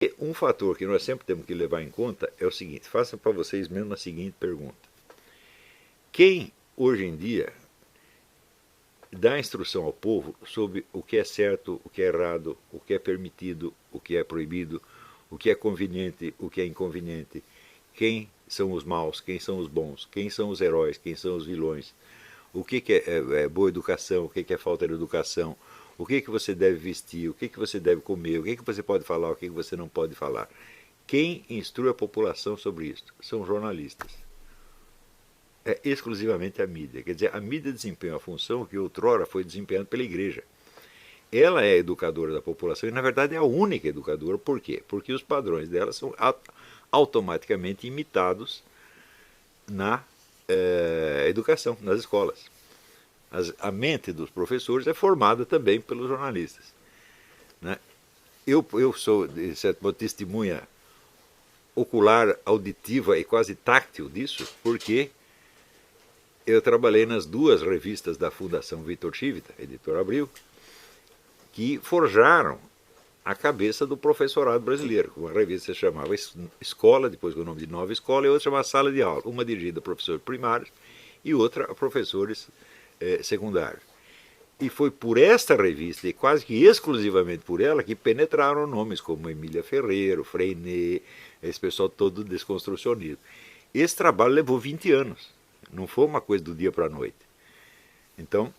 E um fator que nós sempre temos que levar em conta é o seguinte, façam para vocês mesmo a seguinte pergunta. Quem, hoje em dia, dá instrução ao povo sobre o que é certo, o que é errado, o que é permitido, o que é proibido, o que é conveniente, o que é inconveniente, quem são os maus, quem são os bons, quem são os heróis, quem são os vilões, o que é boa educação, o que é falta de educação, o que você deve vestir, o que você deve comer, o que você pode falar, o que você não pode falar. Quem instrui a população sobre isso são jornalistas. É exclusivamente a mídia. Quer dizer, a mídia desempenha uma função que outrora foi desempenhada pela igreja. Ela é a educadora da população e, na verdade, é a única educadora. Por quê? Porque os padrões dela são automaticamente imitados na educação, nas escolas. A mente dos professores é formada também pelos jornalistas. Né? Eu sou, de certo modo, testemunha ocular, auditiva e quase táctil disso, porque eu trabalhei nas duas revistas da Fundação Vitor Chivita, Editor Abril, que forjaram a cabeça do professorado brasileiro. Uma revista se chamava Escola, depois com o nome de Nova Escola, e outra chamava Sala de Aula. Uma dirigida a professores primários e outra a professores secundários. E foi por esta revista, e quase que exclusivamente por ela, que penetraram nomes como Emília Ferreiro, Freinet, esse pessoal todo desconstrucionismo. Esse trabalho levou 20 anos. Não foi uma coisa do dia para a noite. Então,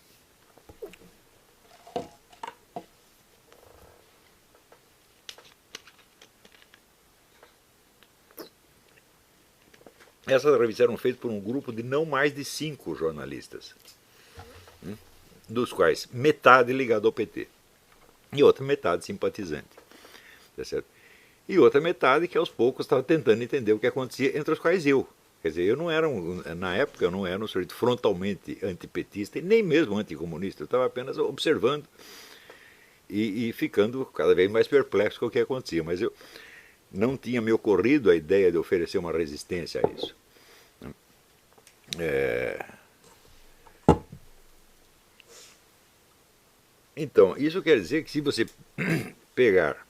essas revistas eram feitas por um grupo de não mais de 5 jornalistas, dos quais metade ligado ao PT e outra metade simpatizante. Tá certo? E outra metade que aos poucos estava tentando entender o que acontecia, entre os quais eu. Quer dizer, eu não era, na época, eu não era um sujeito frontalmente antipetista e nem mesmo anticomunista. Eu estava apenas observando e ficando cada vez mais perplexo com o que acontecia. Mas eu não tinha me ocorrido a ideia de oferecer uma resistência a isso. Então, isso quer dizer que se você pegar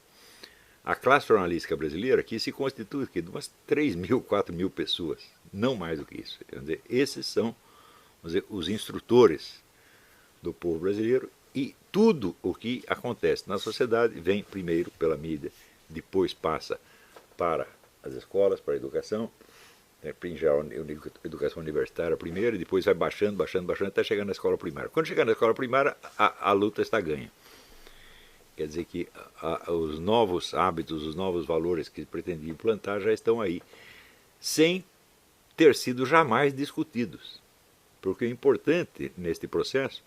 a classe jornalística brasileira, que se constitui de umas 3 mil, 4 mil pessoas, não mais do que isso. Quer dizer, esses são os instrutores do povo brasileiro e tudo o que acontece na sociedade vem primeiro pela mídia, depois passa para as escolas, para a educação, em geral a educação universitária primeiro, e depois vai baixando, baixando, baixando até chegar na escola primária. Quando chegar na escola primária, a luta está ganha. Quer dizer que os novos hábitos, os novos valores que pretendia implantar já estão aí, sem ter sido jamais discutidos. Porque o importante neste processo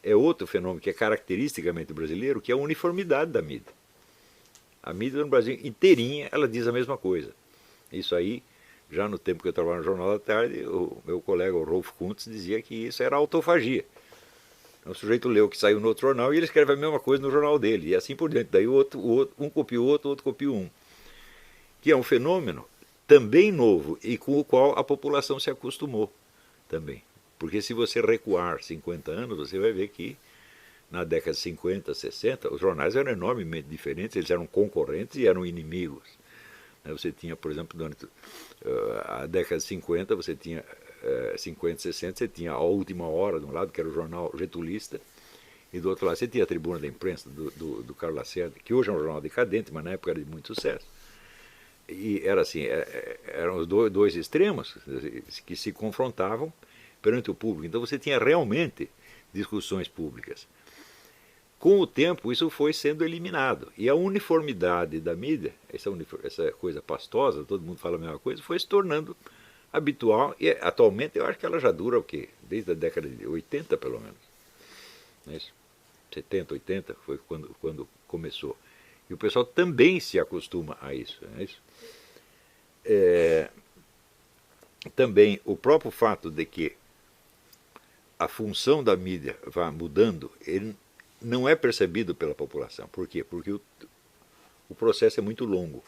é outro fenômeno que é caracteristicamente brasileiro, que é a uniformidade da mídia. A mídia no Brasil inteirinha, ela diz a mesma coisa. Isso aí, já no tempo que eu trabalhava no Jornal da Tarde, o meu colega, o Rolf Kuntz, dizia que isso era autofagia. O sujeito lê o que saiu no outro jornal e ele escreve a mesma coisa no jornal dele. E assim por diante. Daí um copia o outro copia um. Que é um fenômeno também novo e com o qual a população se acostumou também. Porque se você recuar 50 anos, você vai ver que na década de 50, 60, os jornais eram enormemente diferentes, eles eram concorrentes e eram inimigos. Você tinha, por exemplo, durante a década de 50, você tinha 50, 60, você tinha a Última Hora de um lado, que era o jornal getulista, e do outro lado você tinha a Tribuna da Imprensa do Carlos Lacerda, que hoje é um jornal decadente, mas na época era de muito sucesso. E era assim, eram os dois extremos que se confrontavam perante o público. Então você tinha realmente discussões públicas. Com o tempo isso foi sendo eliminado. E a uniformidade da mídia, essa coisa pastosa, todo mundo fala a mesma coisa, foi se tornando habitual. E atualmente eu acho que ela já dura o quê? Desde a década de 80 pelo menos. Não é isso? 70, 80 foi quando começou. E o pessoal também se acostuma a isso. Não é isso? Também o próprio fato de que a função da mídia vá mudando, ele não é percebido pela população. Por quê? Porque o processo é muito longo.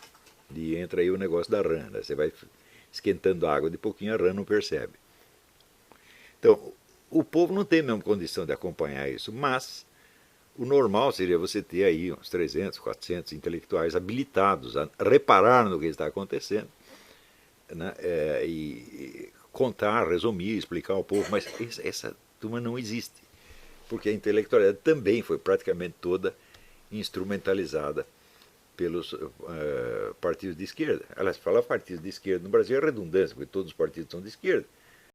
E entra aí o negócio da rã. Né? Você vai esquentando a água de pouquinho, a rã não percebe. Então, o povo não tem a mesma condição de acompanhar isso, mas O normal seria você ter aí uns 300, 400 intelectuais habilitados a reparar no que está acontecendo, né, e contar, resumir, explicar ao povo, mas essa turma não existe, porque a intelectualidade também foi praticamente toda instrumentalizada pelos partidos de esquerda. Aliás, falar partidos de esquerda no Brasil é redundância, porque todos os partidos são de esquerda,